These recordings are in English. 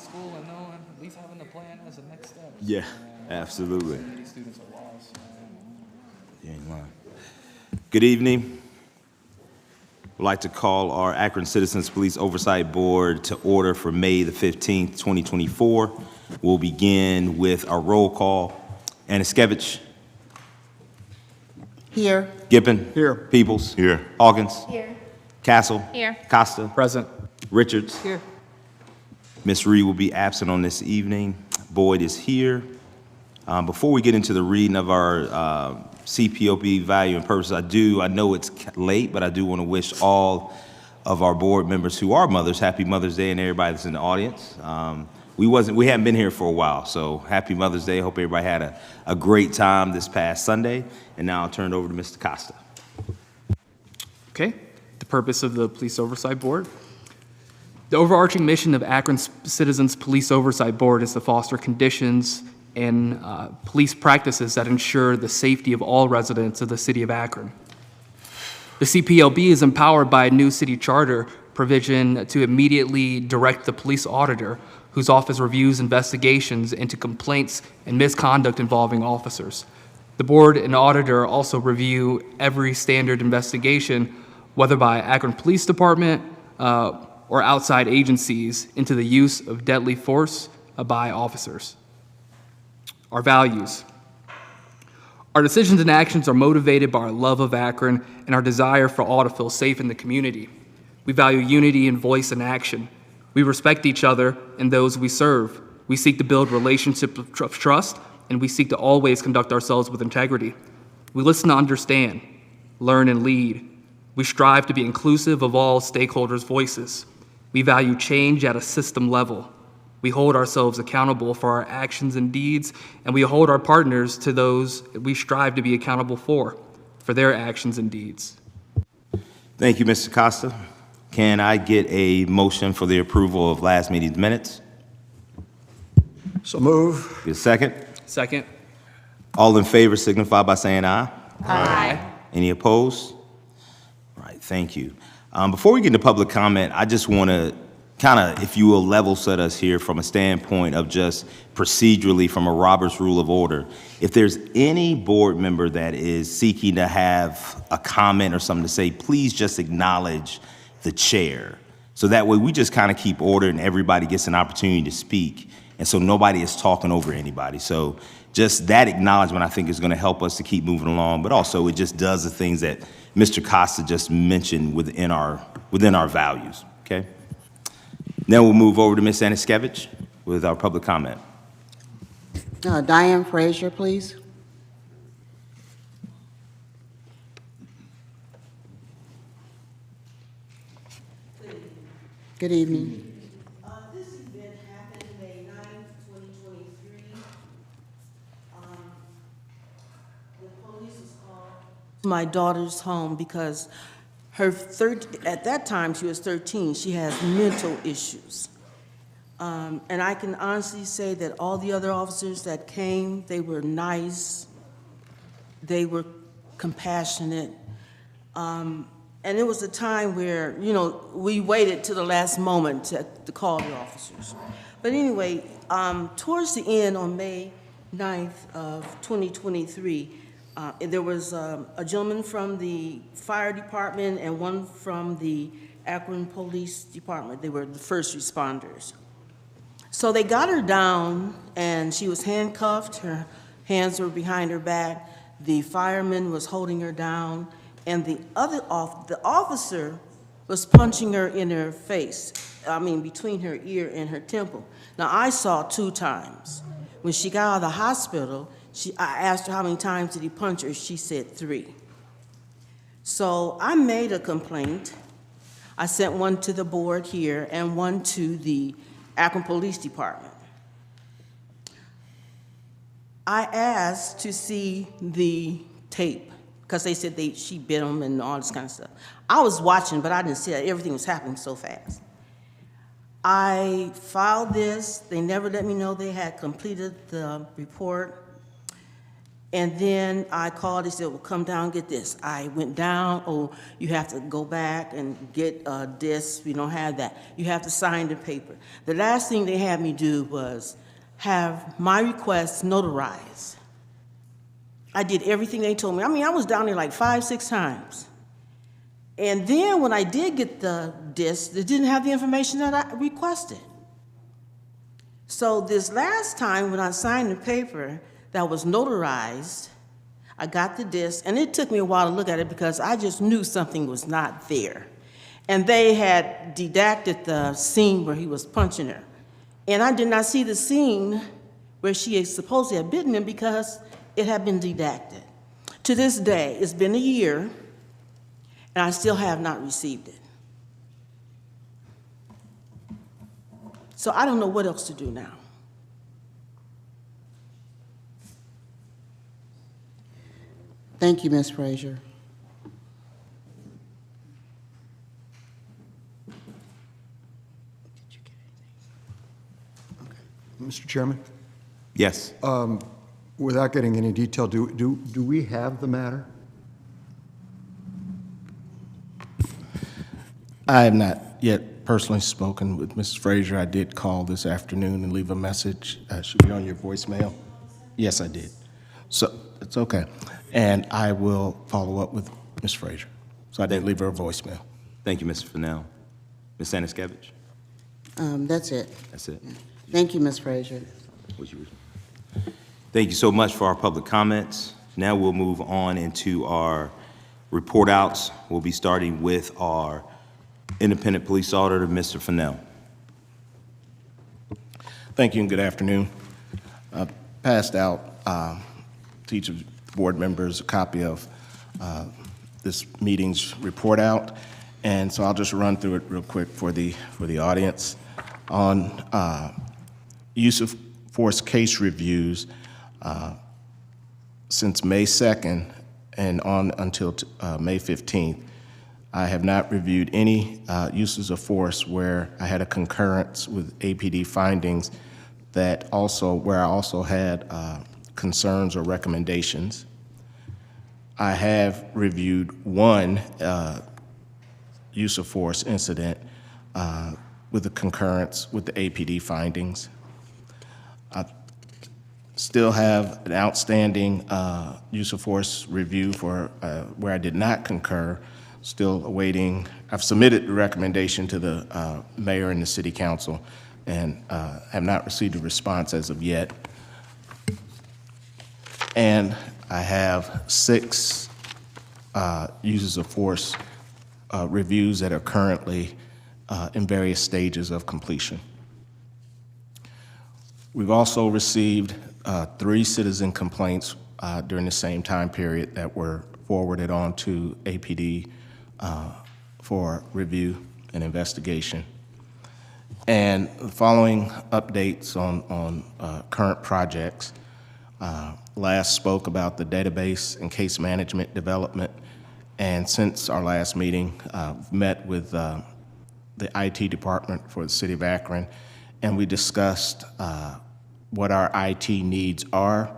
school and knowing, at least having a plan as a next step. Yeah, absolutely. These students are lost. You ain't lying. Good evening. We'd like to call our Akron Citizens Police Oversight Board to order for May the 15th, 2024. We'll begin with our roll call. Aniskevich. Here. Gippin. Here. Peoples. Here. Hawkins. Here. Castle. Here. Costa. Present. Richards. Here. Ms. Reed will be absent on this evening. Boyd is here. Before we get into the reading of our CPOP value and purpose, I know it's late, but I do want to wish all of our board members who are mothers, happy Mother's Day, and everybody that's in the audience. We haven't been here for a while, so happy Mother's Day. Hope everybody had a great time this past Sunday. And now I'll turn it over to Mr. Costa. Okay, the purpose of the Police Oversight Board. The overarching mission of Akron Citizens Police Oversight Board is to foster conditions and police practices that ensure the safety of all residents of the city of Akron. The CPLB is empowered by a new city charter provision to immediately direct the police auditor, whose office reviews investigations into complaints and misconduct involving officers. The board and auditor also review every standard investigation, whether by Akron Police Department or outside agencies, into the use of deadly force by officers. Our values. Our decisions and actions are motivated by our love of Akron and our desire for all to feel safe in the community. We value unity in voice and action. We respect each other and those we serve. We seek to build relationships of trust, and we seek to always conduct ourselves with integrity. We listen to understand, learn, and lead. We strive to be inclusive of all stakeholders' voices. We value change at a system level. We hold ourselves accountable for our actions and deeds, and we hold our partners to those we strive to be accountable for their actions and deeds. Thank you, Mr. Costa. Can I get a motion for the approval of last meeting's minutes? So move. Get a second? Second. All in favor signify by saying aye. Aye. Any opposed? All right, thank you. Before we get into public comment, I just want to kind of, if you will, level set us here from a standpoint of just procedurally from a Robert's Rule of Order. If there's any board member that is seeking to have a comment or something to say, please just acknowledge the chair. So that way we just kind of keep order and everybody gets an opportunity to speak. And so nobody is talking over anybody. So just that acknowledgement, I think, is going to help us to keep moving along. But also it just does the things that Mr. Costa just mentioned within our values, okay? Then we'll move over to Ms. Aniskevich with our public comment. Diane Frazier, please. Good evening. This event happened May 9th, 2023. The police was called to my daughter's home because at that time she was 13. She has mental issues. And I can honestly say that all the other officers that came, they were nice, they were compassionate. And it was a time where, you know, we waited to the last moment to call the officers. But anyway, towards the end on May 9th of 2023, there was a gentleman from the fire department and one from the Akron Police Department. They were the first responders. So they got her down, and she was handcuffed. Her hands were behind her back. The fireman was holding her down, and the officer was punching her in her face, between her ear and her temple. Now, I saw 2 times. When she got out of the hospital, I asked her how many times did he punch her. She said 3. So I made a complaint. I sent one to the board here and one to the Akron Police Department. I asked to see the tape because they said she bit him and all this kind of stuff. I was watching, but I didn't see that. Everything was happening so fast. I filed this. They never let me know they had completed the report. And then I called, they said, well, come down and get this. I went down, oh, you have to go back and get this, we don't have that. You have to sign the paper. The last thing they had me do was have my request notarized. I did everything they told me. I mean, I was down there like 5, 6 times. And then when I did get the disc, they didn't have the information that I requested. So this last time when I signed the paper that was notarized, I got the disc, and it took me a while to look at it because I just knew something was not there. And they had didacted the scene where he was punching her. And I did not see the scene where she had supposedly had bitten him because it had been didacted. To this day, it's been a year, and I still have not received it. So I don't know what else to do now. Thank you, Ms. Frazier. Mr. Chairman, Yes. without getting any detail, do we have the matter? I have not yet personally spoken with Mrs. Frazier. I did call this afternoon and leave a message. Should be on your voicemail. Yes, I did. So it's okay. And I will follow up with Ms. Frazier. So I did leave her a voicemail. Thank you, Mr. Fennell. Ms. Anaskevich? That's it. That's it. Thank you, Ms. Frazier. Thank you so much for our public comments. Now we'll move on into our report outs. We'll be starting with our independent police auditor, Mr. Fennell. Thank you and good afternoon. Passed out to each of the board members a copy of this meeting's report out, and so I'll just run through it real quick for the audience. On use of force case reviews, since May 2nd and on until May 15th, I have not reviewed any uses of force where I had a concurrence with APD findings that where I also had concerns or recommendations. I have reviewed one use of force incident with a concurrence with the APD findings. I still have an outstanding use of force review for where I did not concur. Still awaiting. I've submitted the recommendation to the mayor and the city council and have not received a response as of yet. And I have 6 uses of force reviews that are currently in various stages of completion. We've also received 3 citizen complaints during the same time period that were forwarded on to APD for review and investigation. And the following updates on current projects. Last spoke about the database and case management development, and since our last meeting, met with the IT department for the city of Akron, and we discussed what our IT needs are,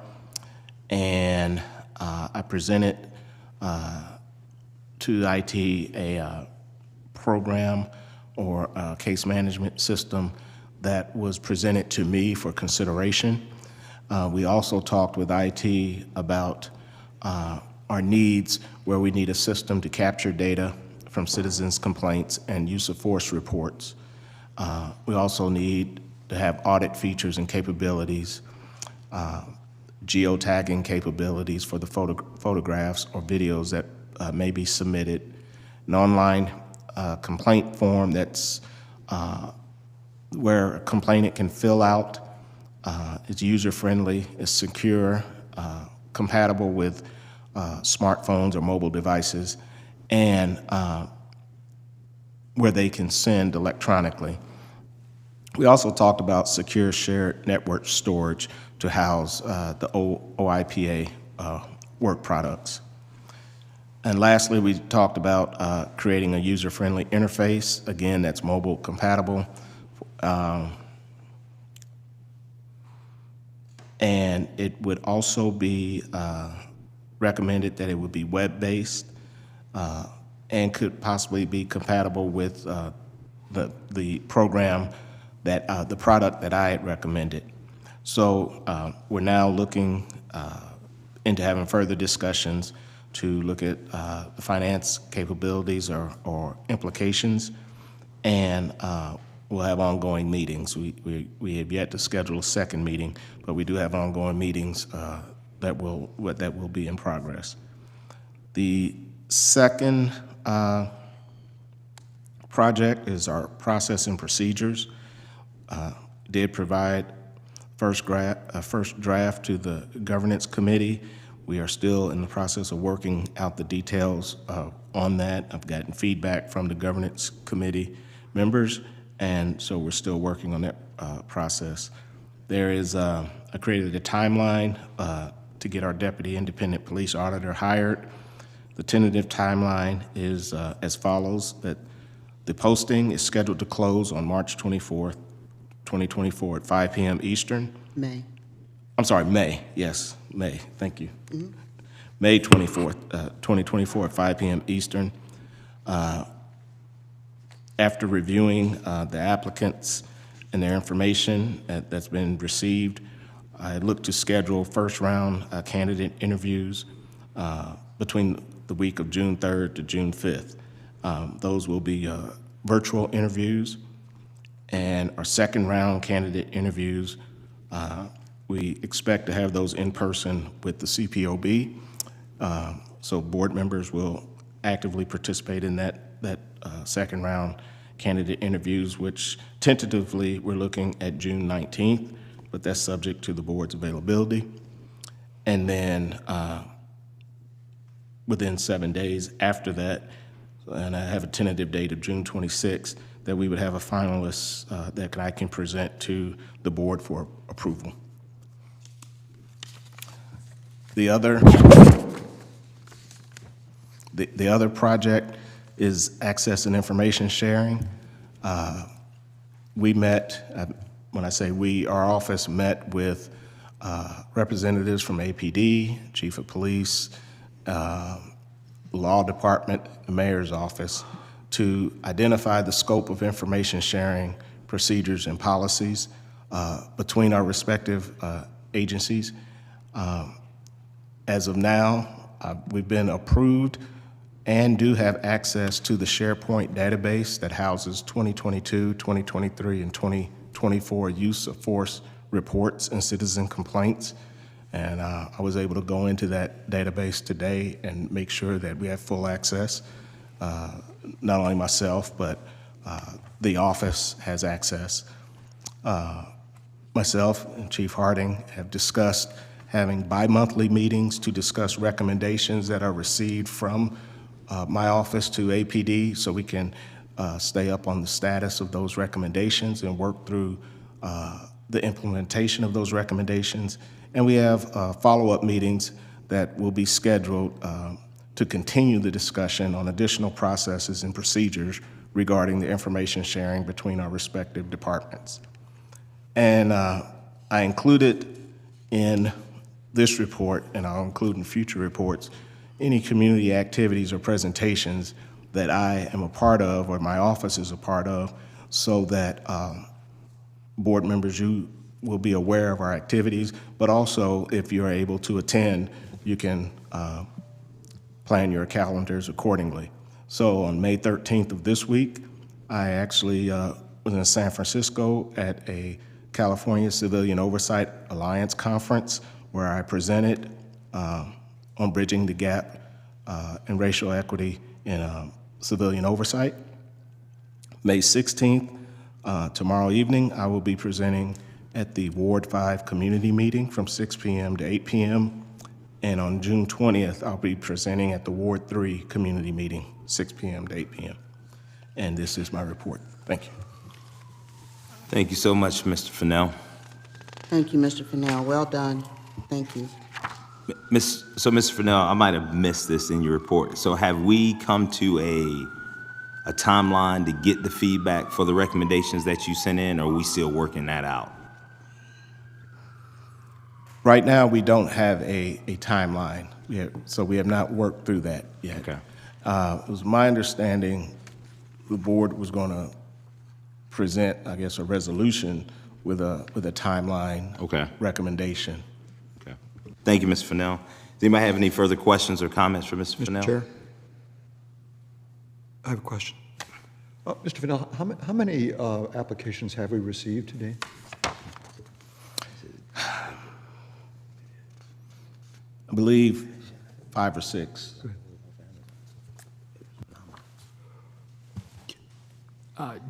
and I presented to IT a program or a case management system that was presented to me for consideration. We also talked with IT about our needs, where we need a system to capture data from citizens' complaints and use of force reports. We also need to have audit features and capabilities, geotagging capabilities for the photographs or videos that may be submitted, an online complaint form that's where a complainant can fill out. It's user-friendly, it's secure, compatible with smartphones or mobile devices, and where they can send electronically. We also talked about secure shared network storage to house the OIPA work products. And lastly, we talked about creating a user-friendly interface, again, that's mobile compatible. And it would also be recommended that it would be web-based and could possibly be compatible with the program that, the product that I had recommended. So we're now looking into having further discussions to look at the finance capabilities or implications, and we'll have ongoing meetings. We have yet to schedule a second meeting, but we do have ongoing meetings that will be in progress. The second project is our process and procedures. Did provide first draft to the governance committee. We are still in the process of working out the details on that. I've gotten feedback from the governance committee members, and so we're still working on that process. There is, I created a timeline to get our deputy independent police auditor hired. The tentative timeline is as follows, that the posting is scheduled to close on March 24th, 2024 at 5 p.m. Eastern. May. I'm sorry, May, yes, May, thank you. May 24th, 2024 at 5 p.m. Eastern. After reviewing the applicants and their information that's been received, I look to schedule first round candidate interviews between the week of June 3rd to June 5th. Those will be virtual interviews. And our second round candidate interviews, we expect to have those in person with the CPOB. So board members will actively participate in that second round candidate interviews, which tentatively we're looking at June 19th, but that's subject to the board's availability. And then within 7 days after that, and I have a tentative date of June 26th, that we would have a finalist that I can present to the board for approval. The other project is access and information sharing. We met, when I say we, our office met with representatives from APD, Chief of Police, Law Department, the Mayor's Office, to identify the scope of information sharing procedures and policies between our respective agencies. As of now, we've been approved and do have access to the SharePoint database that houses 2022, 2023, and 2024 use of force reports and citizen complaints. And I was able to go into that database today and make sure that we have full access. Not only myself, but the office has access. Myself and Chief Harding have discussed having bi-monthly meetings to discuss recommendations that are received from my office to APD, so we can stay up on the status of those recommendations and work through the implementation of those recommendations. And we have follow-up meetings that will be scheduled to continue the discussion on additional processes and procedures regarding the information sharing between our respective departments. And I included in this report, and I'll include in future reports, any community activities or presentations that I am a part of or my office is a part of, so that board members, you will be aware of our activities, but also if you're able to attend, you can plan your calendars accordingly. So on May 13th of this week, I actually was in San Francisco at a California Civilian Oversight Alliance conference where I presented on bridging the gap in racial equity in civilian oversight. May 16th, tomorrow evening, I will be presenting at the Ward 5 community meeting from 6 p.m. to 8 p.m. And on June 20th, I'll be presenting at the Ward 3 community meeting, 6 p.m. to 8 p.m. And this is my report. Thank you. Thank you so much, Mr. Fennell. Thank you, Mr. Fennell. Well done. Thank you. So, Mr. Fennell, I might have missed this in your report. So have we come to a timeline to get the feedback for the recommendations that you sent in, or are we still working that out? Right now, we don't have a timeline, so we have not worked through that yet. Okay. It was my understanding the board was going to present, I guess, a resolution with a timeline Okay. recommendation. Okay. Thank you, Mr. Fennell. Does anybody have any further questions or comments for Mr. Fennell? Mr. Chair? I have a question. Mr. Fennell, how many applications have we received today? I believe 5 or 6.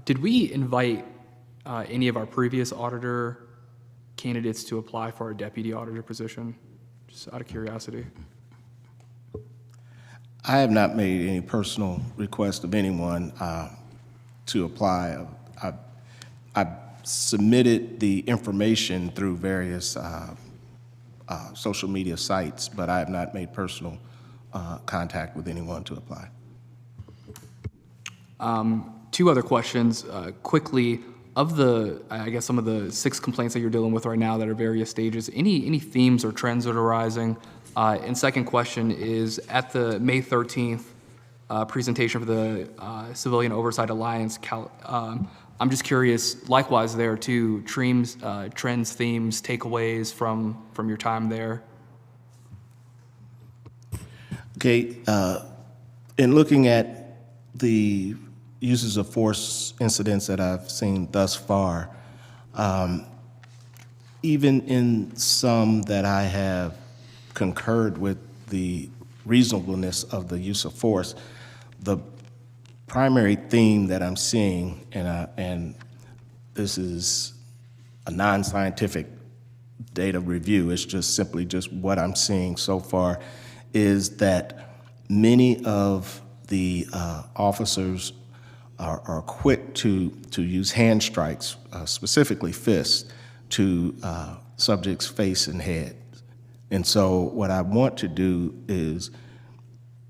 Did we invite any of our previous auditor candidates to apply for our deputy auditor position? Just out of curiosity. I have not made any personal request of anyone to apply. I submitted the information through various social media sites, but I have not made personal contact with anyone to apply. Two other questions, quickly. Of the, I guess, some of the 6 complaints that you're dealing with right now that are various stages, any themes or trends that are arising? And second question is, at the May 13th presentation for the Civilian Oversight Alliance, I'm just curious, likewise there too, trends, themes, takeaways from your time there? Okay, in looking at the uses of force incidents that I've seen thus far, even in some that I have concurred with the reasonableness of the use of force, the primary theme that I'm seeing, and this is a non-scientific data review, it's just simply just what I'm seeing so far, is that many of the officers are quick to use hand strikes, specifically fists, to subjects' face and head. And so what I want to do is,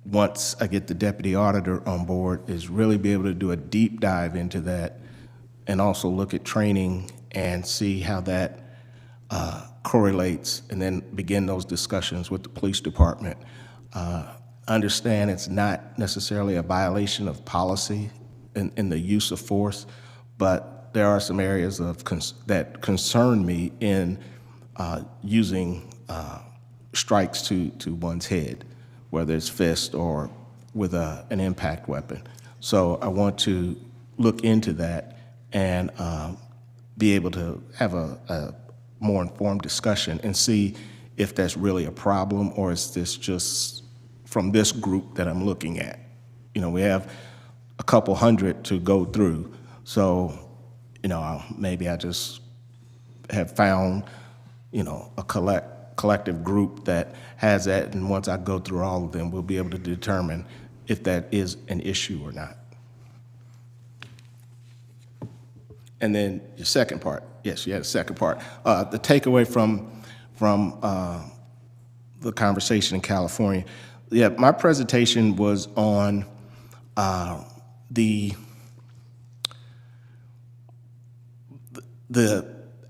once I get the deputy auditor on board, is really be able to do a deep dive into that and also look at training and see how that correlates, and then begin those discussions with the police department. Understand it's not necessarily a violation of policy in the use of force, but there are some areas of that concern me in using strikes to one's head, whether it's fist or with an impact weapon. So I want to look into that and be able to have a more informed discussion and see if that's really a problem, or is this just from this group that I'm looking at. You know, we have a couple hundred to go through, so, you know, maybe I just have found, you know, a collective group that has that, and once I go through all of them, we'll be able to determine if that is an issue or not. And then your second part, yes, you had a second part. The takeaway from the conversation in California, yeah, my presentation was on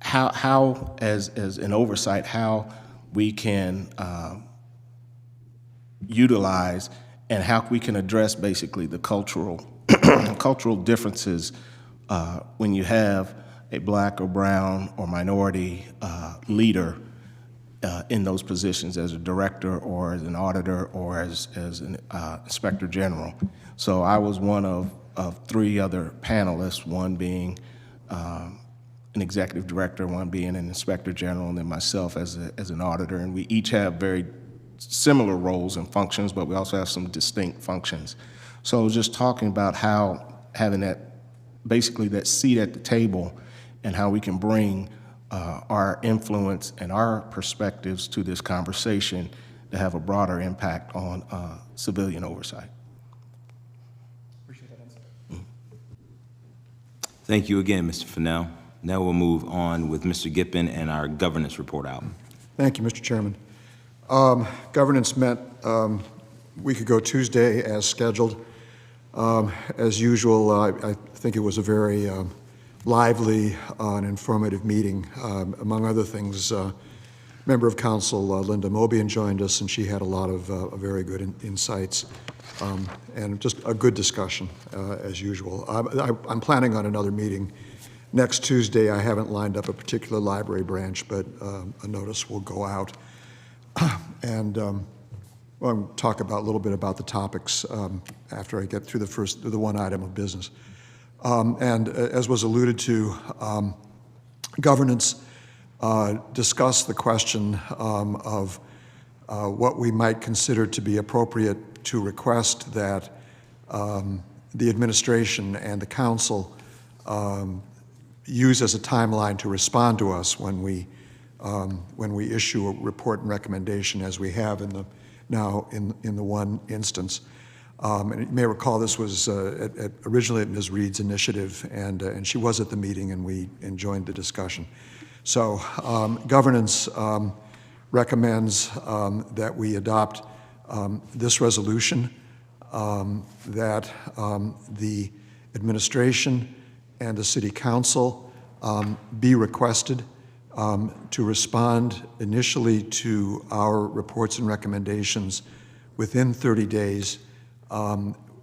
how as an oversight, how we can utilize and how we can address basically the cultural differences when you have a black or brown or minority leader in those positions as a director or as an auditor or as an inspector general. So I was one of 3 other panelists, one being an executive director, one being an inspector general, and then myself as an auditor. And we each have very similar roles and functions, but we also have some distinct functions. So I was just talking about how having that, basically that seat at the table, and how we can bring our influence and our perspectives to this conversation to have a broader impact on civilian oversight. Thank you again, Mr. Fennell. Now we'll move on with Mr. Gippen and our governance report out. Thank you, Mr. Chairman. Governance met a week ago Tuesday as scheduled. As usual, I think it was a very lively and informative meeting. Among other things, Member of Council Linda Mobian joined us, and she had a lot of very good insights, and just a good discussion, as usual. I'm planning on another meeting next Tuesday. I haven't lined up a particular library branch, but a notice will go out. And I'll talk about a little bit about the topics after I get through the one item of business. And as was alluded to, governance discussed the question of what we might consider to be appropriate to request that the administration and the council use as a timeline to respond to us when we issue a report and recommendation, as we have in the one instance. And you may recall this was originally at Ms. Reed's initiative, and she was at the meeting, and we joined the discussion. So governance recommends that we adopt this resolution, that the administration and the city council be requested to respond initially to our reports and recommendations within 30 days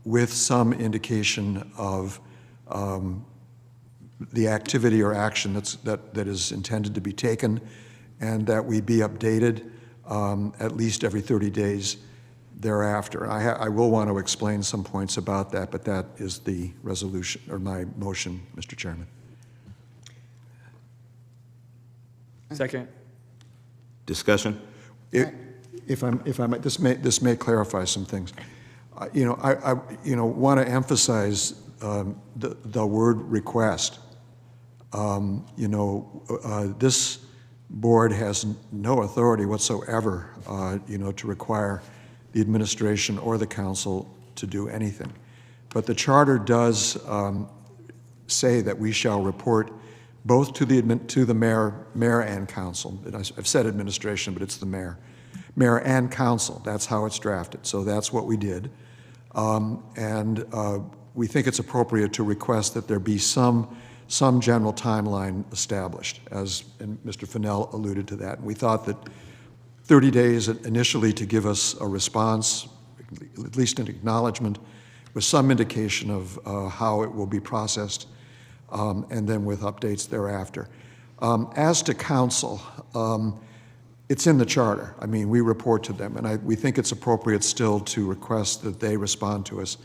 with some indication of the activity or action that is intended to be taken, and that we be updated at least every 30 days thereafter. I will want to explain some points about that, but that is the resolution, or my motion, Mr. Chairman. Second. Discussion? If I might, this may clarify some things. I want to emphasize the word request. This board has no authority whatsoever, to require the administration or the council to do anything. But the charter does say that we shall report both to the mayor and council. And I've said administration, but it's the mayor and council. That's how it's drafted. So that's what we did. And we think it's appropriate to request that there be some general timeline established, and Mr. Fennell alluded to that. And we thought that 30 days initially to give us a response, at least an acknowledgement, with some indication of how it will be processed, and then with updates thereafter. As to council, it's in the charter. I mean, we report to them, and we think it's appropriate still to request that they respond to us.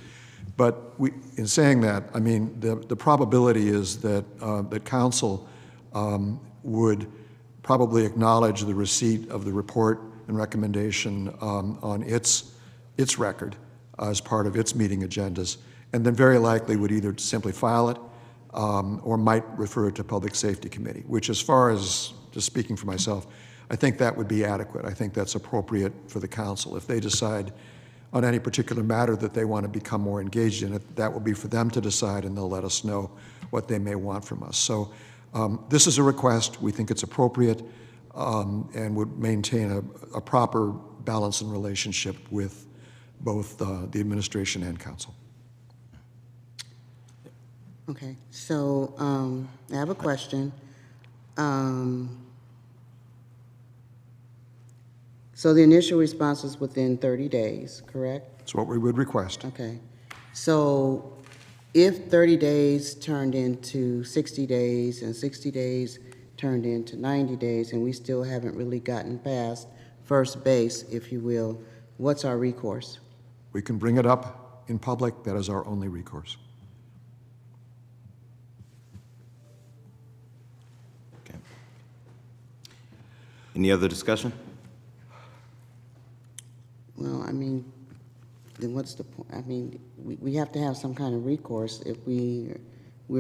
But in saying that, I mean, the probability is that that council would probably acknowledge the receipt of the report and recommendation on its record as part of its meeting agendas, and then very likely would either simply file it or might refer it to Public Safety Committee, which, as far as just speaking for myself, I think that would be adequate. I think that's appropriate for the council. If they decide on any particular matter that they want to become more engaged in it, that will be for them to decide, and they'll let us know what they may want from us. So this is a request. We think it's appropriate and would maintain a proper balance and relationship with both the administration and council. Okay, so I have a question. So the initial response is within 30 days, correct? That's what we would request. Okay. So if 30 days turned into 60 days and 60 days turned into 90 days and we still haven't really gotten past first base, if you will, what's our recourse? We can bring it up in public. That is our only recourse. Okay. Any other discussion? Well, I mean, then what's the point? I mean, we have to have some kind of recourse if we're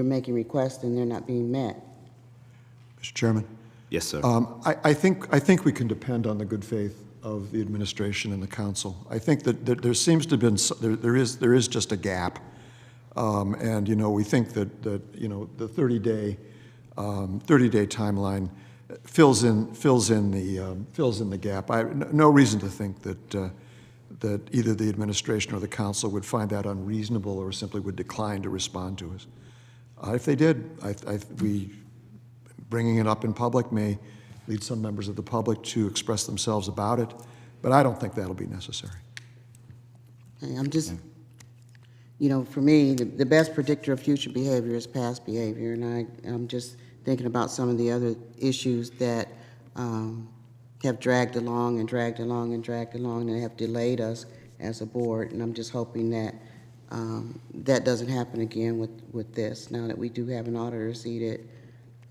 making requests and they're not being met. Mr. Chairman? Yes, sir. I think we can depend on the good faith of the administration and the council. I think that there seems to have been, there is just a gap. And, we think that the 30-day timeline fills in the gap. No reason to think that either the administration or the council would find that unreasonable or simply would decline to respond to us. If they did, bringing it up in public may lead some members of the public to express themselves about it, but I don't think that'll be necessary. Hey, I'm just, for me, the best predictor of future behavior is past behavior, and I'm just thinking about some of the other issues that have dragged along and dragged along and dragged along and have delayed us as a board, and I'm just hoping that that doesn't happen again with this. Now that we do have an auditor seated,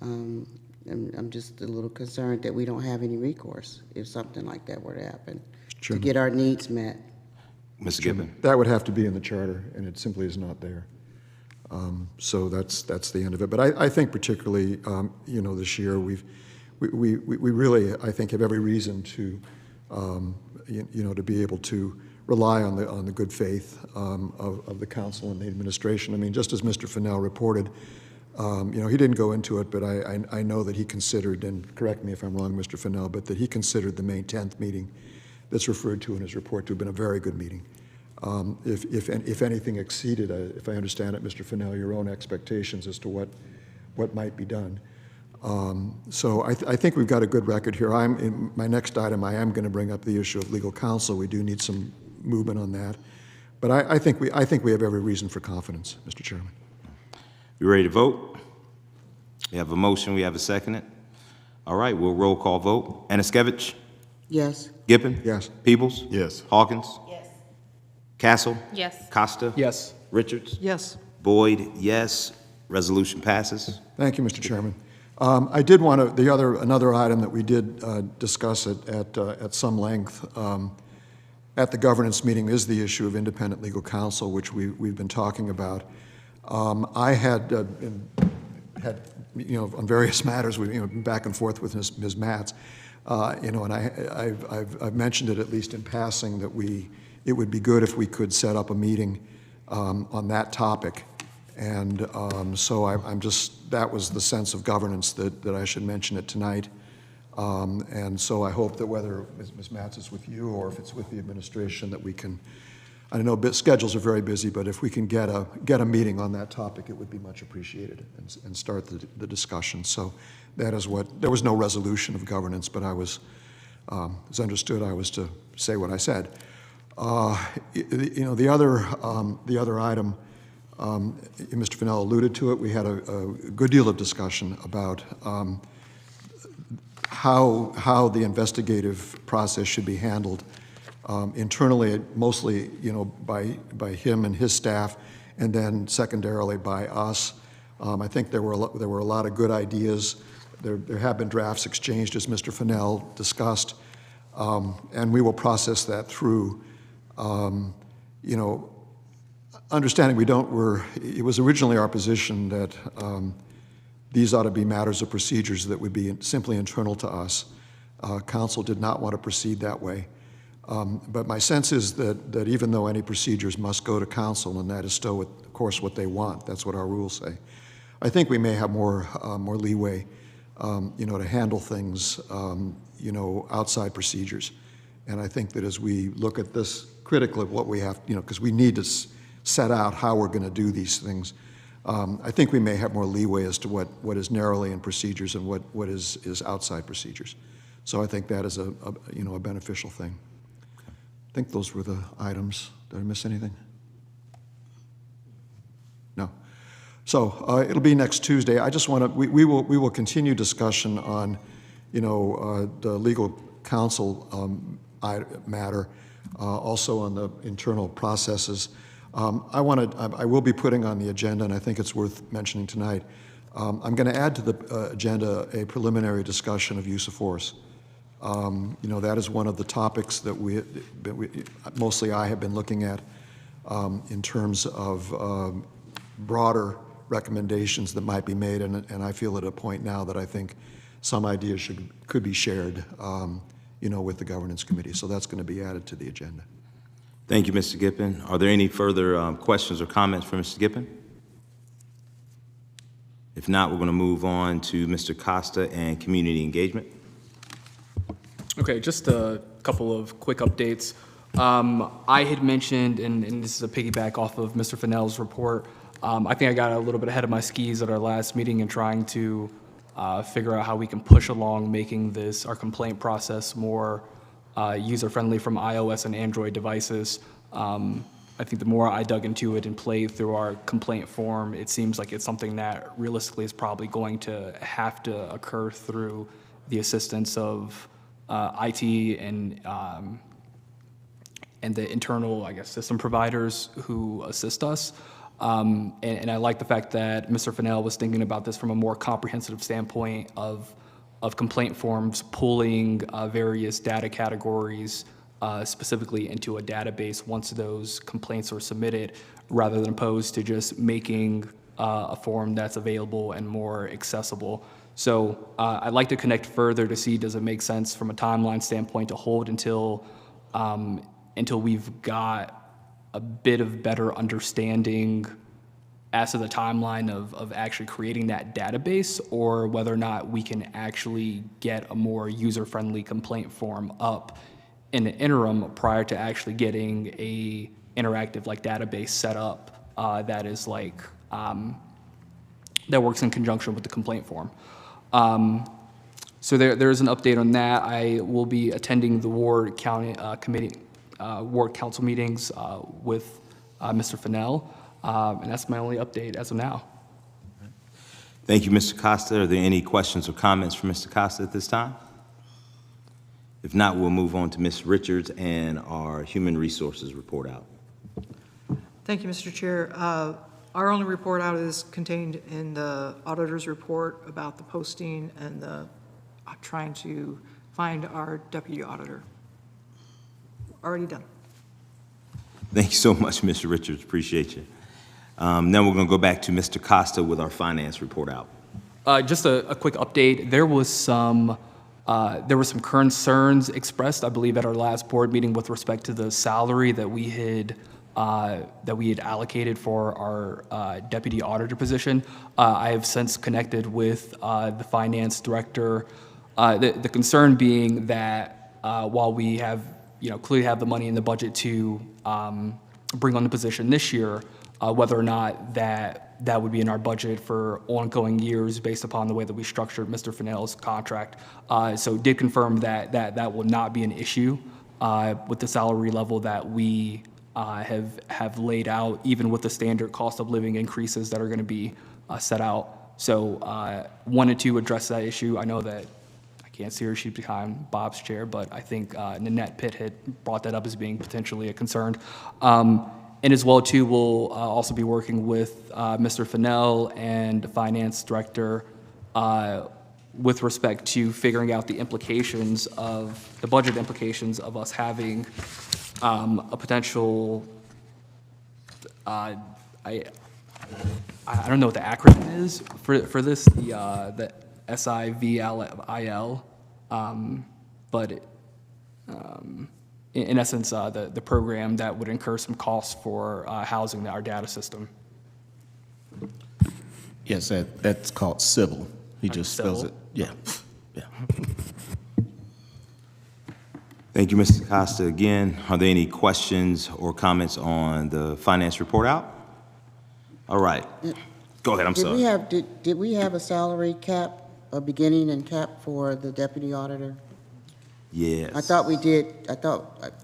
I'm just a little concerned that we don't have any recourse if something like that were to happen to get our needs met. Mr. Gibbon. That would have to be in the charter, and it simply is not there. So that's the end of it. But I think particularly, this year we really, I think, have every reason to, to be able to rely on the good faith of the council and the administration. I mean, just as Mr. Fennell reported, he didn't go into it, but I know that he considered, and correct me if I'm wrong, Mr. Fennell, but that he considered the May 10th meeting that's referred to in his report to have been a very good meeting. If anything exceeded, if I understand it, Mr. Fennell, your own expectations as to what might be done. So I think we've got a good record here. In my next item, I am going to bring up the issue of legal counsel. We do need some movement on that. But I think we have every reason for confidence, Mr. Chairman. You ready to vote? We have a motion, we have a second. All right, we'll roll call vote. Anaskevich? Yes. Gibbon? Yes. Peebles? Yes. Hawkins? Yes. Castle? Yes. Costa? Yes. Richards? Yes. Boyd, yes. Resolution passes. Thank you, Mr. Chairman. I did want to, another item that we did discuss at some length at the governance meeting is the issue of independent legal counsel, which we've been talking about. I had on various matters, been back and forth with Ms. Matz, and I've mentioned it at least in passing that it would be good if we could set up a meeting on that topic. And so that was the sense of governance that I should mention it tonight. And so I hope that whether Ms. Matz is with you or if it's with the administration, that we can, I know schedules are very busy, but if we can get a meeting on that topic, it would be much appreciated and start the discussion. So that is there was no resolution of governance, but I was, as understood, I was to say what I said. The other item, Mr. Fennell alluded to it. We had a good deal of discussion about how the investigative process should be handled internally, mostly by him and his staff, and then secondarily by us. I think there were a lot of good ideas. There have been drafts exchanged, as Mr. Fennell discussed, and we will process that through. Understanding it was originally our position that these ought to be matters of procedures that would be simply internal to us. Council did not want to proceed that way. But my sense is that even though any procedures must go to council, and that is still, of course, what they want, that's what our rules say, I think we may have more leeway, to handle things, outside procedures. And I think that as we look at this critical of what we have, because we need to set out how we're going to do these things, I think we may have more leeway as to what is narrowly in procedures and what is outside procedures. So I think that is a beneficial thing. I think those were the items. Did I miss anything? No. So it'll be next Tuesday. I just want to, we will continue discussion on, the legal counsel matter, also on the internal processes. I will be putting on the agenda, and I think it's worth mentioning tonight. I'm going to add to the agenda a preliminary discussion of use of force. That is one of the topics that mostly I have been looking at in terms of broader recommendations that might be made, and I feel at a point now that I think some ideas could be shared, with the governance committee. So that's going to be added to the agenda. Thank you, Mr. Gibbon. Are there any further questions or comments for Mr. Gibbon? If not, we're going to move on to Mr. Costa and community engagement. Okay, just a couple of quick updates. I had mentioned, and this is a piggyback off of Mr. Fennell's report, I think I got a little bit ahead of my skis at our last meeting in trying to figure out how we can push along making our complaint process more user-friendly from iOS and Android devices. I think the more I dug into it and played through our complaint form, it seems like it's something that realistically is probably going to have to occur through the assistance of IT and the internal, I guess, system providers who assist us. And I like the fact that Mr. Fennell was thinking about this from a more comprehensive standpoint of complaint forms, pulling various data categories specifically into a database once those complaints are submitted, rather than opposed to just making a form that's available and more accessible. So I'd like to connect further to see, does it make sense from a timeline standpoint to hold until we've got a bit of better understanding as to the timeline of actually creating that database, or whether or not we can actually get a more user-friendly complaint form up in the interim prior to actually getting a interactive database set up that is that works in conjunction with the complaint form. So there's an update on that. I will be attending the Ward County Ward Council meetings with Mr. Fennell, and that's my only update as of now. Thank you, Mr. Costa. Are there any questions or comments for Mr. Costa at this time? If not, we'll move on to Ms. Richards and our Human Resources report out. Thank you, Mr. Chair. Our only report out is contained in the auditor's report about the posting and the trying to find our deputy auditor. Already done. Thank you so much, Mr. Richards. Appreciate you. Now we're going to go back to Mr. Costa with our finance report out. Just a quick update. There were some concerns expressed, I believe, at our last board meeting with respect to the salary that we had allocated for our deputy auditor position. I have since connected with the finance director. The concern being that while we have, clearly have the money in the budget to bring on the position this year, whether or not that would be in our budget for ongoing years based upon the way that we structured Mr. Fennell's contract. So did confirm that will not be an issue with the salary level that we have laid out, even with the standard cost of living increases that are going to be set out. So wanted to address that issue. I know that I can't see her, she's behind Bob's chair, but I think Nanette Pitt had brought that up as being potentially a concern. And as well, too, we'll also be working with Mr. Fennell and the finance director with respect to figuring out the implications of, the budget implications of us having a potential, I don't know what the acronym is for this, the SIVLIL, but in essence, the program that would incur some costs for housing our data system. Yes, that's called civil. He just spells it. Yeah, yeah. Thank you, Mr. Costa. Again, are there any questions or comments on the finance report out? All right. Go ahead, I'm sorry. Did we have a salary cap, a beginning and cap for the deputy auditor? Yes. I thought we did,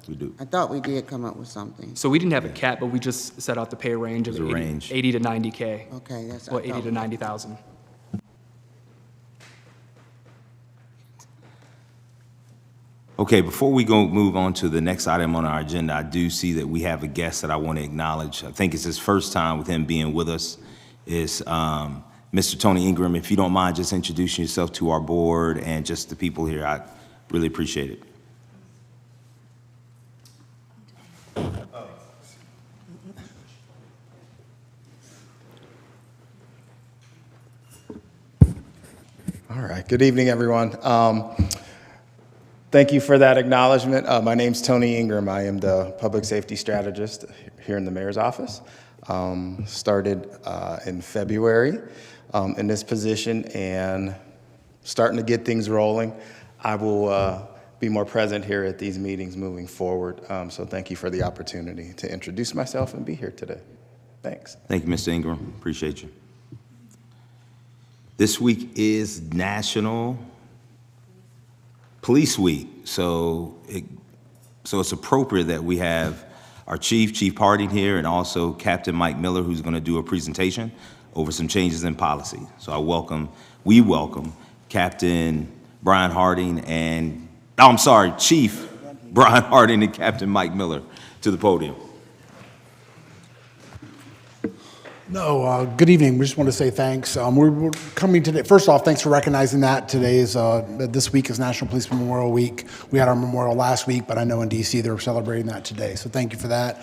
We do. I thought we did come up with something. So we didn't have a cap, but we just set out the pay range of There's a 80, range. 80 to 90K. Okay, that's. Or 80 to 90,000. Okay, before we move on to the next item on our agenda, I do see that we have a guest that I want to acknowledge. I think it's his first time with him being with us. Is Mr. Tony Ingram. If you don't mind just introducing yourself to our board and just the people here, I really appreciate it. All right, good evening, everyone. Thank you for that acknowledgement. My name's Tony Ingram. I am the public safety strategist here in the mayor's office. Started in February in this position and starting to get things rolling. I will be more present here at these meetings moving forward. So thank you for the opportunity to introduce myself and be here today. Thanks. Thank you, Mr. Ingram. Appreciate you. This week is National Police Week, so it's appropriate that we have our Chief Harding here, and also Captain Mike Miller, who's going to do a presentation over some changes in policy. So we welcome Captain Brian Harding and, Chief Brian Harding and Captain Mike Miller to the podium. No, good evening. We just want to say thanks. We're coming today. First off, thanks for recognizing that today is this week is National Police Memorial Week. We had our memorial last week, but I know in DC they're celebrating that today. So thank you for that.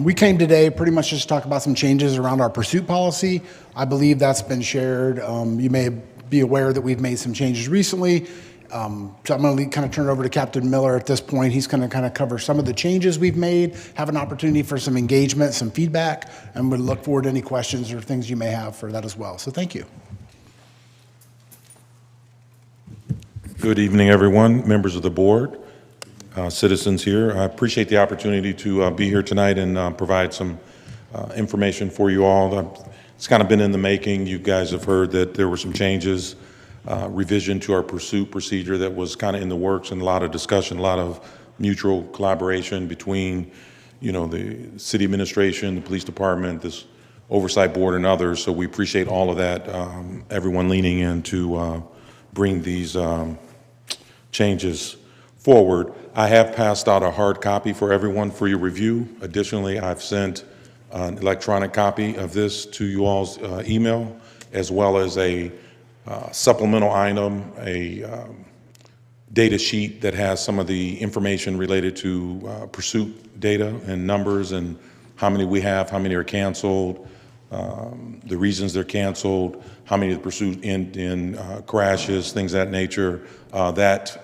We came today pretty much just to talk about some changes around our pursuit policy. I believe that's been shared. You may be aware that we've made some changes recently. So I'm going to kind of turn it over to Captain Miller at this point. He's going to kind of cover some of the changes we've made, have an opportunity for some engagement, some feedback, and we'll look forward to any questions or things you may have for that as well. So thank you. Good evening, everyone, members of the board, citizens here. I appreciate the opportunity to be here tonight and provide some information for you all. It's kind of been in the making. You guys have heard that there were some changes, revision to our pursuit procedure that was kind of in the works, and a lot of discussion, a lot of mutual collaboration between, the city administration, the police department, this oversight board, and others. So we appreciate all of that, everyone leaning in to bring these changes forward. I have passed out a hard copy for everyone for your review. Additionally, I've sent an electronic copy of this to you all's email, as well as a supplemental item, a data sheet that has some of the information related to pursuit data and numbers and how many we have, how many are canceled, the reasons they're canceled, how many of the pursuit end in crashes, things of that nature. That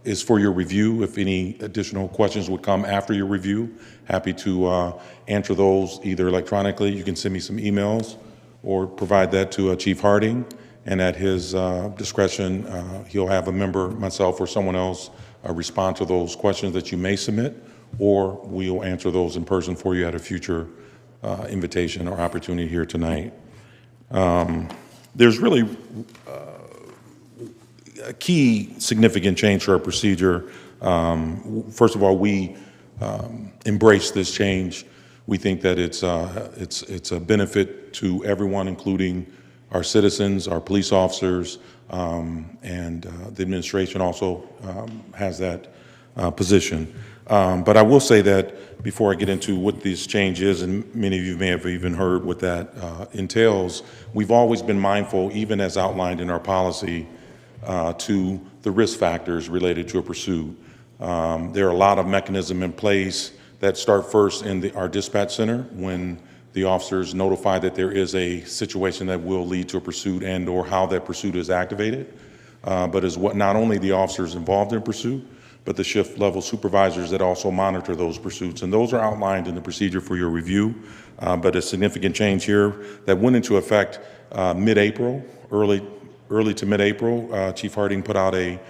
is for your review. If any additional questions would come after your review, happy to answer those either electronically. You can send me some emails or provide that to Chief Harding. And at his discretion, he'll have a member, myself or someone else, respond to those questions that you may submit, or we'll answer those in person for you at a future invitation or opportunity here tonight. There's really a key significant change to our procedure. First of all, we embrace this change. We think that it's a benefit to everyone, including our citizens, our police officers, and the administration also has that position. But I will say that before I get into what this change is, and many of you may have even heard what that entails, we've always been mindful, even as outlined in our policy, to the risk factors related to a pursuit. There are a lot of mechanisms in place that start first in our dispatch center when the officers notify that there is a situation that will lead to a pursuit and or how that pursuit is activated, but as what not only the officers involved in pursuit, but the shift level supervisors that also monitor those pursuits. And those are outlined in the procedure for your review, but a significant change here that went into effect mid-April, early to mid-April. Chief Harding put out a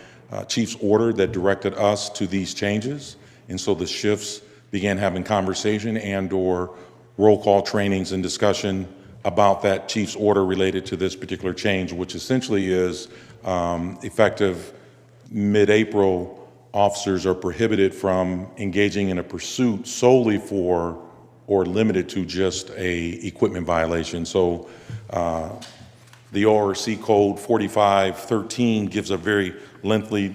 chief's order that directed us to these changes. And so the shifts began having conversation and or roll call trainings and discussion about that chief's order related to this particular change, which essentially is effective mid-April. Officers are prohibited from engaging in a pursuit solely for or limited to just a equipment violation. So the ORC code 4513 gives a very lengthy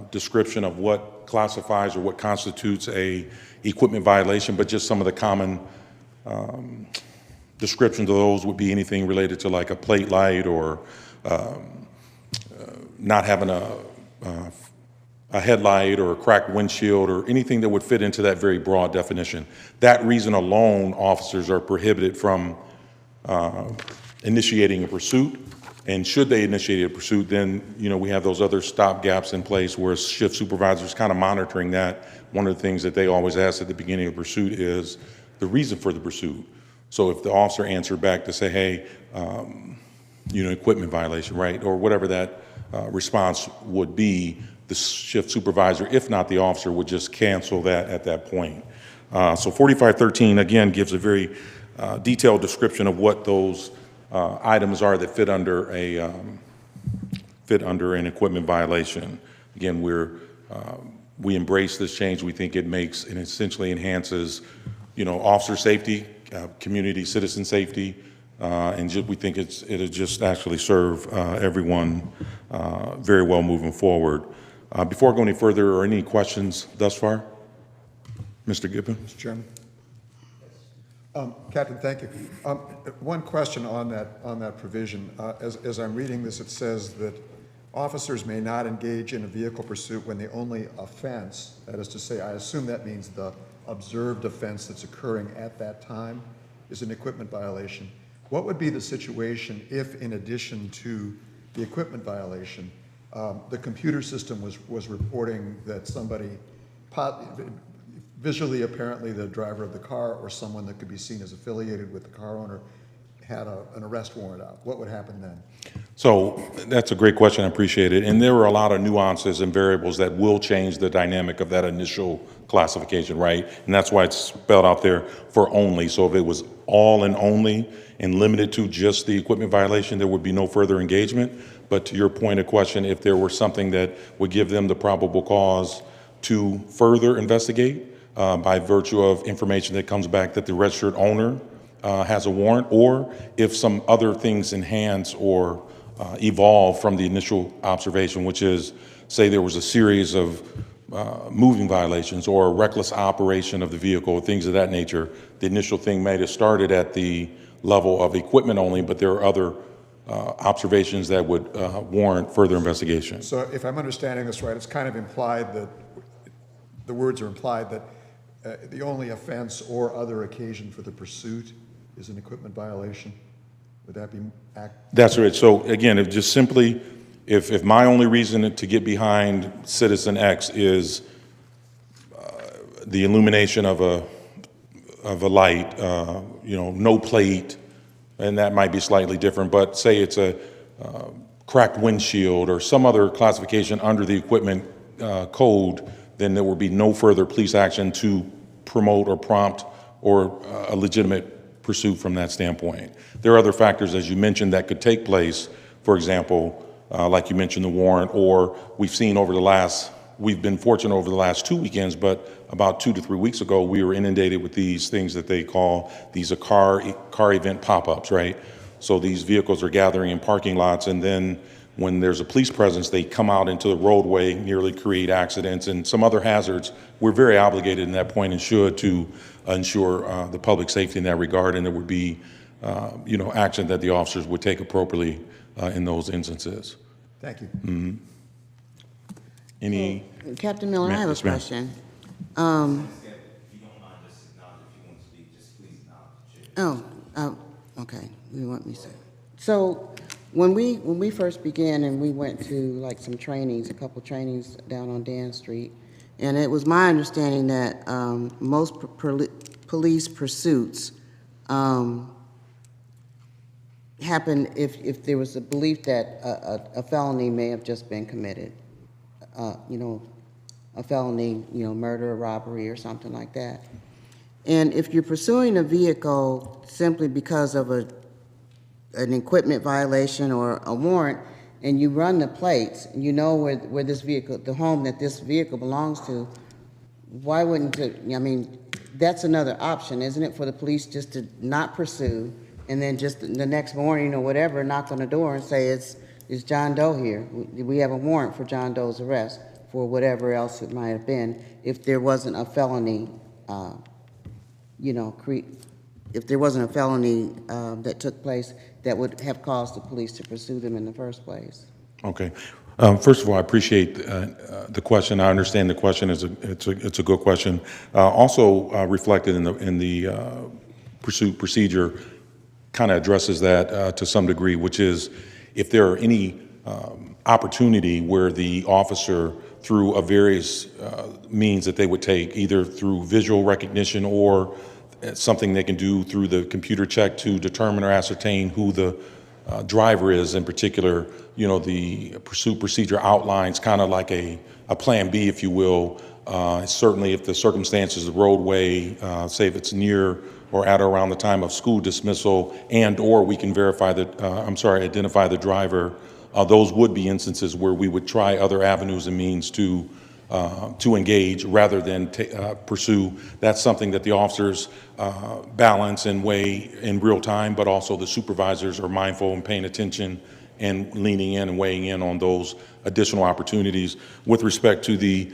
description of what classifies or what constitutes a equipment violation, but just some of the common descriptions of those would be anything related to like a plate light or not having a headlight or a cracked windshield or anything that would fit into that very broad definition. That reason alone, officers are prohibited from initiating a pursuit. And should they initiate a pursuit, then we have those other stop gaps in place where shift supervisors kind of monitoring that. One of the things that they always ask at the beginning of the pursuit is the reason for the pursuit. So if the officer answered back to say, hey, equipment violation, right, or whatever that response would be, the shift supervisor, if not the officer, would just cancel that at that point. So 4513, again, gives a very detailed description of what those items are that fit under an equipment violation. Again, we embrace this change. We think it makes and essentially enhances, officer safety, community citizen safety, and we think it'll just actually serve everyone very well moving forward. Before I go any further, are any questions thus far? Mr. Gibbon? Mr. Chairman. Captain, thank you. One question on that provision. As I'm reading this, it says that officers may not engage in a vehicle pursuit when the only offense, that is to say, I assume that means the observed offense that's occurring at that time, is an equipment violation. What would be the situation if, in addition to the equipment violation, the computer system was reporting that somebody, visually apparently the driver of the car or someone that could be seen as affiliated with the car owner, had an arrest warrant out? What would happen then? So that's a great question. I appreciate it. And there are a lot of nuances and variables that will change the dynamic of that initial classification, right? And that's why it's spelled out there for only. So if it was all and only and limited to just the equipment violation, there would be no further engagement. But to your point of question, if there were something that would give them the probable cause to further investigate by virtue of information that comes back that the registered owner has a warrant, or if some other things enhance or evolve from the initial observation, which is, say there was a series of moving violations or a reckless operation of the vehicle, things of that nature, the initial thing may have started at the level of equipment only, but there are other observations that would warrant further investigation. So if I'm understanding this right, it's kind of implied that, the words are implied that the only offense or other occasion for the pursuit is an equipment violation. Would that be That's right. So again, if just simply, if my only reason to get behind citizen X is the illumination of a light, no plate, and that might be slightly different, but say it's a cracked windshield or some other classification under the equipment code, then there will be no further police action to promote or prompt or a legitimate pursuit from that standpoint. There are other factors, as you mentioned, that could take place. For example, like you mentioned, the warrant, or we've been fortunate over the last 2 weekends, but about 2 to 3 weeks ago, we were inundated with these things that they call these car event pop-ups, right? So these vehicles are gathering in parking lots, and then when there's a police presence, they come out into the roadway, nearly create accidents and some other hazards. We're very obligated in that point and should to ensure the public safety in that regard, and there would be, action that the officers would take appropriately in those instances. Thank you. Mm-hmm. Any? Captain Miller, I have a Yes, ma'am. question. If you don't mind, just acknowledge if you want to speak, just please acknowledge the chair. Okay, you want me to say? So when we first began and we went to like some trainings, a couple trainings down on Dan Street, and it was my understanding that most police pursuits happen if there was a belief that a felony may have just been committed, a felony, murder or robbery or something like that. And if you're pursuing a vehicle simply because of an equipment violation or a warrant, and you run the plates, and you know where this vehicle, the home that this vehicle belongs to, why wouldn't it, that's another option, isn't it, for the police just to not pursue, and then just the next morning or whatever, knock on the door and say, it's John Doe here. We have a warrant for John Doe's arrest for whatever else it might have been, if there wasn't a felony, if there wasn't a felony that took place that would have caused the police to pursue them in the first place. Okay. First of all, I appreciate the question. I understand the question. It's a good question. Also reflected in the pursuit procedure kind of addresses that to some degree, which is if there are any opportunity where the officer, through a various means that they would take, either through visual recognition or something they can do through the computer check to determine or ascertain who the driver is in particular, the pursuit procedure outlines kind of like a plan B, if you will. Certainly if the circumstances of the roadway, say if it's near or at or around the time of school dismissal, and/or we can identify the driver. Those would be instances where we would try other avenues and means to engage rather than pursue. That's something that the officers balance and weigh in real time, but also the supervisors are mindful and paying attention and leaning in and weighing in on those additional opportunities. With respect to the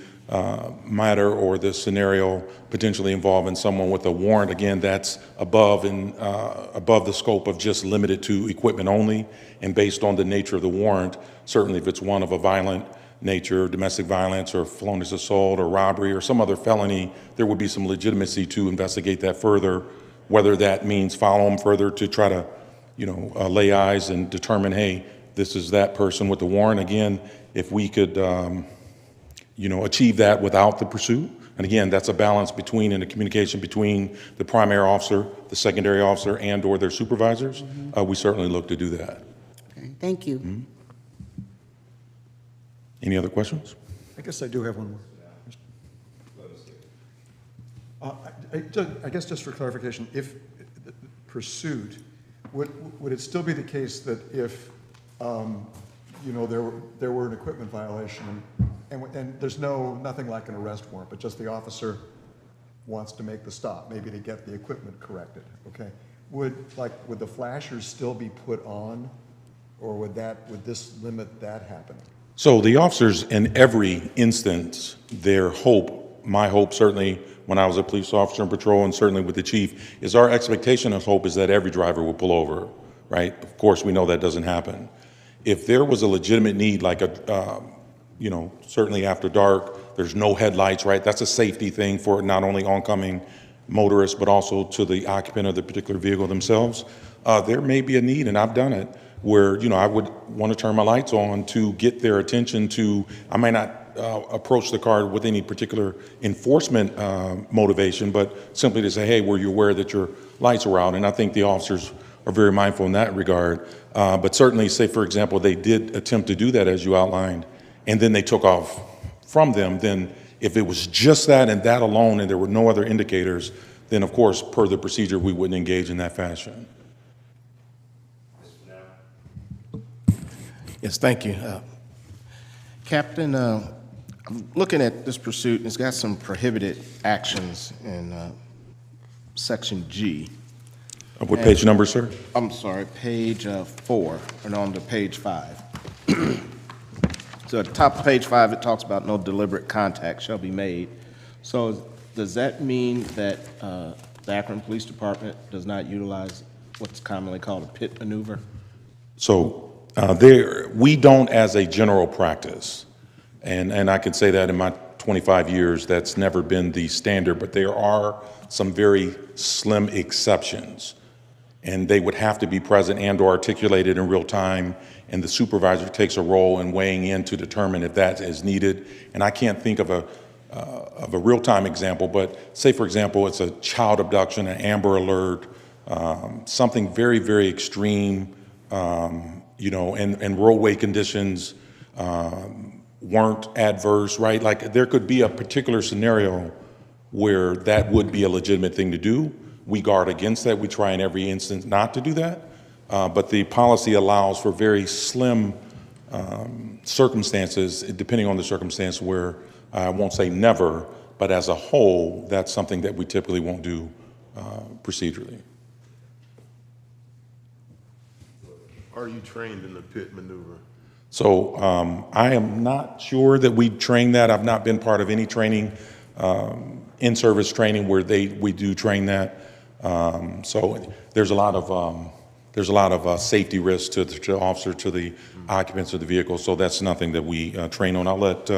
matter or the scenario potentially involving someone with a warrant, again, that's above the scope of just limited to equipment only, and based on the nature of the warrant, certainly if it's one of a violent nature, domestic violence or felonious assault or robbery or some other felony, there would be some legitimacy to investigate that further, whether that means follow them further to try to, lay eyes and determine, hey, this is that person with the warrant. Again, if we could, achieve that without the pursuit. And again, that's a balance between and a communication between the primary officer, the secondary officer, and or their supervisors. We certainly look to do that. Okay, thank you. Mm-hmm. Any other questions? I guess I do have one more. I guess just for clarification, if pursuit, would it still be the case that if there were an equipment violation and there's nothing like an arrest warrant, but just the officer wants to make the stop, maybe to get the equipment corrected, okay? Would the flashers still be put on, or would this limit that happening? So the officers in every instance, my hope certainly when I was a police officer in patrol and certainly with the chief, is our expectation and hope is that every driver will pull over, right? Of course, we know that doesn't happen. If there was a legitimate need, like certainly after dark, there's no headlights, right? That's a safety thing for not only oncoming motorists, but also to the occupant of the particular vehicle themselves. There may be a need, and I've done it, where, I would want to turn my lights on to get their attention I might not approach the car with any particular enforcement motivation, but simply to say, hey, were you aware that your lights were out? And I think the officers are very mindful in that regard. But certainly, say, for example, they did attempt to do that as you outlined, and then they took off from them, then if it was just that and that alone and there were no other indicators, then of course, per the procedure, we wouldn't engage in that fashion. Yes, thank you. Captain, I'm looking at this pursuit, and it's got some prohibited actions in Section G. What page number, sir? I'm sorry, page 4, and on to page 5. So at the top of page 5, it talks about no deliberate contact shall be made. So does that mean that the Akron Police Department does not utilize what's commonly called a pit maneuver? So we don't as a general practice, and I can say that in my 25 years, that's never been the standard, but there are some very slim exceptions, and they would have to be present and or articulated in real time, and the supervisor takes a role in weighing in to determine if that is needed. And I can't think of a real-time example, but say, for example, it's a child abduction, an Amber Alert, something very, very extreme, and roadway conditions weren't adverse, right? Like there could be a particular scenario where that would be a legitimate thing to do. We guard against that. We try in every instance not to do that. But the policy allows for very slim circumstances, depending on the circumstance, where I won't say never, but as a whole, that's something that we typically won't do procedurally. Are you trained in the pit maneuver? So I am not sure that we train that. I've not been part of any training, in-service training where we do train that. So there's a lot of safety risks to the officer, to the occupants of the vehicle. So that's nothing that we train on. I'll let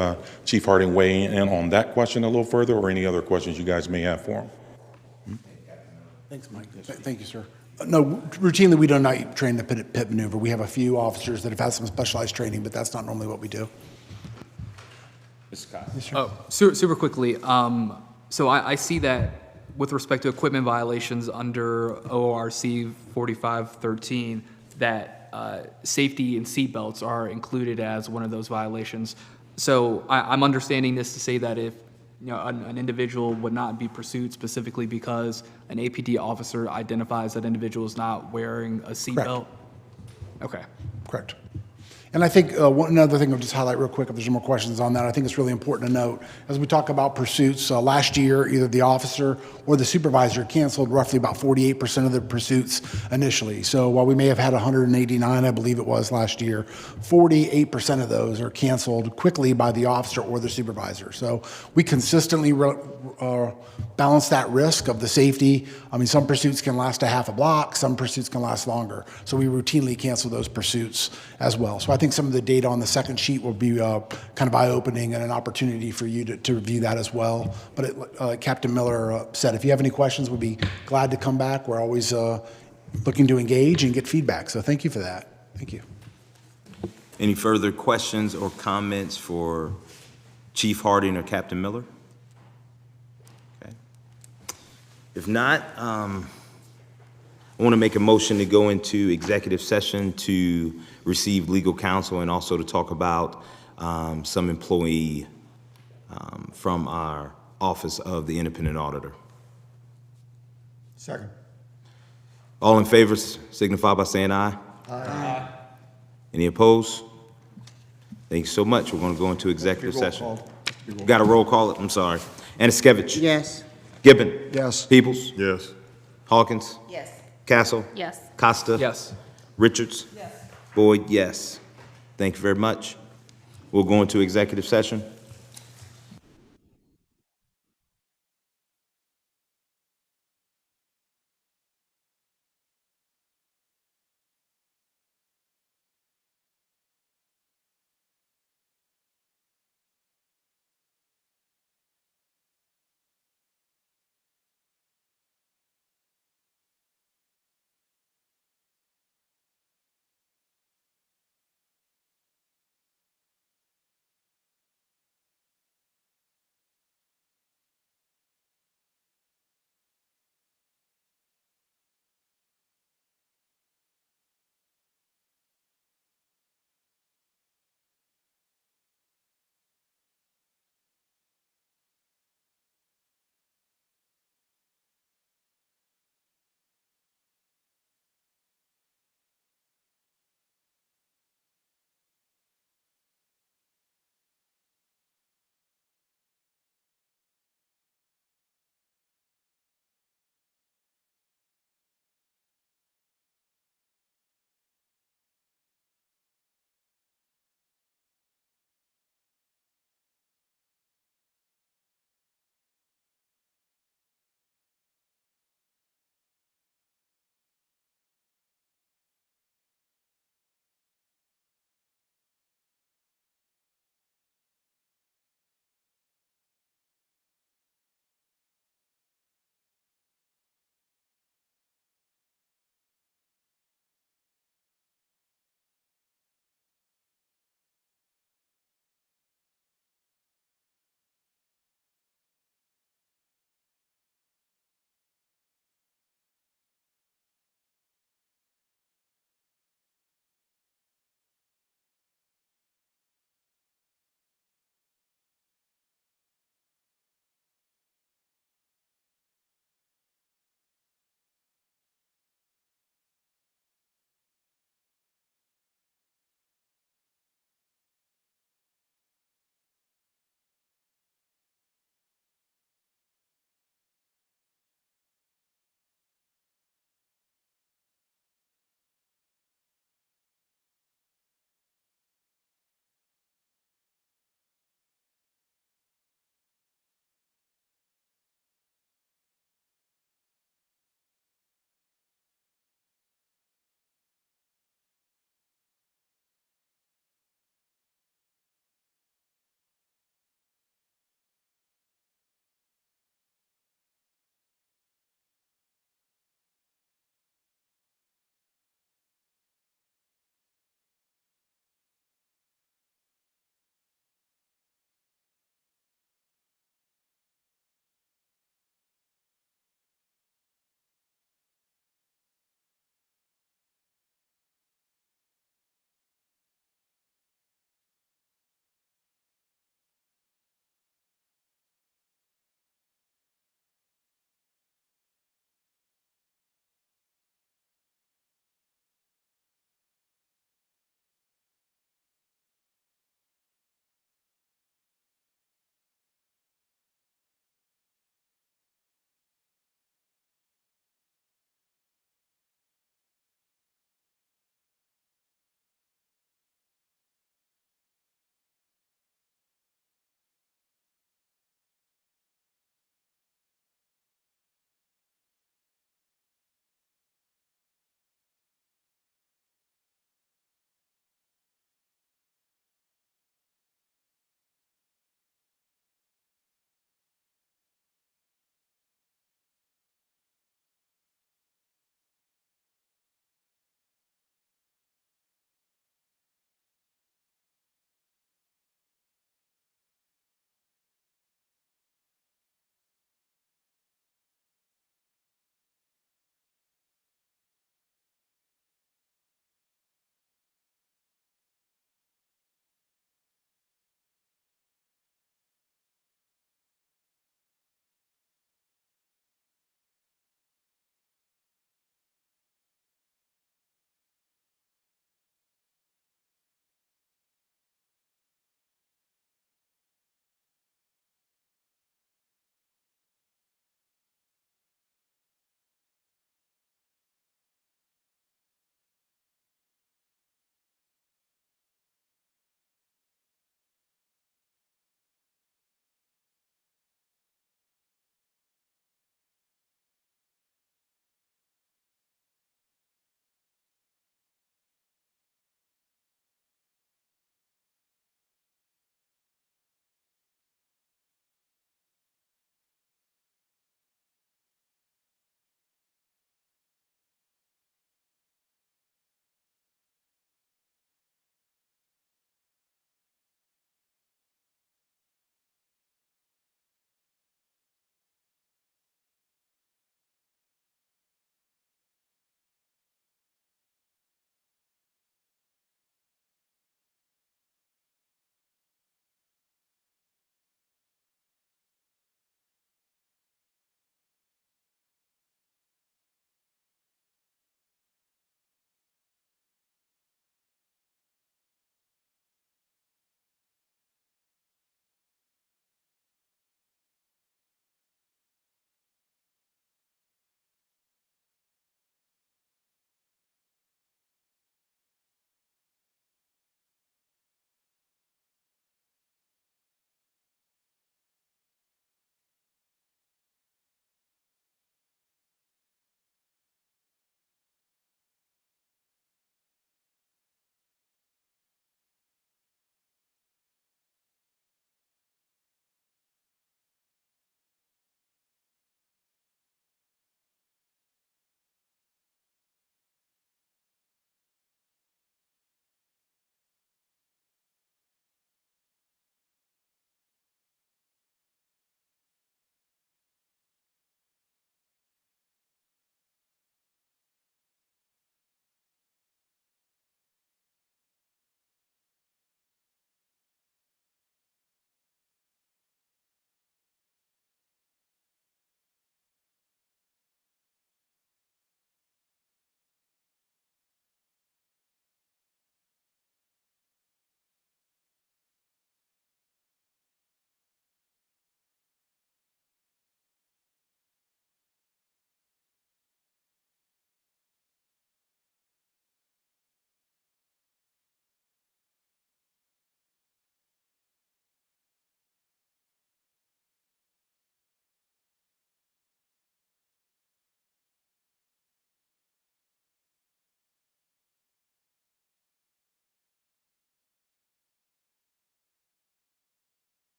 Chief Harding weigh in on that question a little further, or any other questions you guys may have for him. Thanks, Mike. Thank you, sir. No, routinely we do not train the pit maneuver. We have a few officers that have had some specialized training, but that's not normally what we do. Super quickly. So I see that with respect to equipment violations under ORC 4513, that safety and seatbelts are included as one of those violations. So I'm understanding this to say that if an individual would not be pursued specifically because an APD officer identifies that individual is not wearing a seatbelt? Okay. Correct. And I think one other thing I'll just highlight real quick, if there's no more questions on that, I think it's really important to note, as we talk about pursuits, last year, either the officer or the supervisor canceled roughly about 48% of the pursuits initially. So while we may have had 189, I believe it was last year, 48% of those are canceled quickly by the officer or the supervisor. So we consistently balance that risk of the safety. I mean, some pursuits can last a half a block, some pursuits can last longer. So we routinely cancel those pursuits as well. So I think some of the data on the second sheet will be kind of eye-opening and an opportunity for you to review that as well. But Captain Miller said, if you have any questions, we'd be glad to come back. We're always looking to engage and get feedback. So thank you for that. Thank you. Any further questions or comments for Chief Harding or Captain Miller? Okay. If not, I want to make a motion to go into executive session to receive legal counsel and also to talk about some employee from our Office of the Independent Auditor. Second. All in favor signify by saying aye. Aye. Any opposed? Thank you so much. We're going to go into executive session. Got a roll call? I'm sorry. Anaskevich? Yes. Gibbon? Yes. Peoples? Yes. Hawkins? Yes. Castle? Yes. Costa? Yes. Richards? Yes. Boyd, yes. Thank you very much. We'll go into executive session.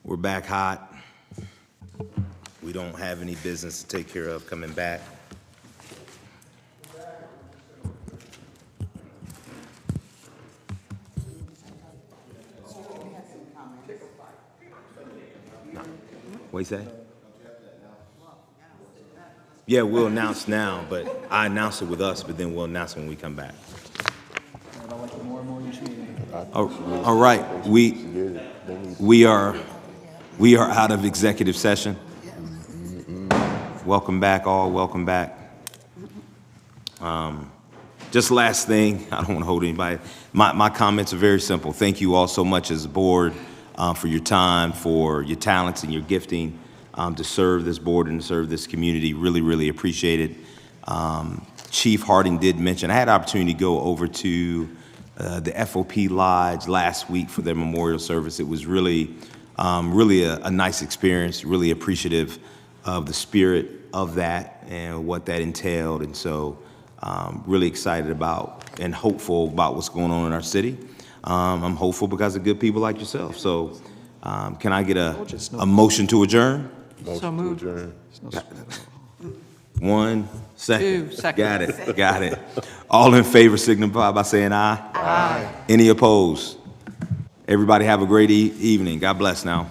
We're back hot. We don't have any business to take care of coming back. What you say? Yeah, we'll announce now, but I announce it with us, but then we'll announce it when we come back. All right, we are out of executive session. Welcome back, all. Welcome back. Just last thing, I don't want to hold anybody. My comments are very simple. Thank you all so much as a board for your time, for your talents and your gifting to serve this board and to serve this community. Really, really appreciate it. Chief Harding did mention, I had an opportunity to go over to the FOP Lodge last week for their memorial service. It was really, really a nice experience, really appreciative of the spirit of that and what that entailed. And so really excited about and hopeful about what's going on in our city. I'm hopeful because of good people like yourself. So can I get a motion to adjourn? So moved. One second. 2 seconds. Got it. All in favor signify by saying aye. Aye. Any opposed? Everybody have a great evening. God bless now.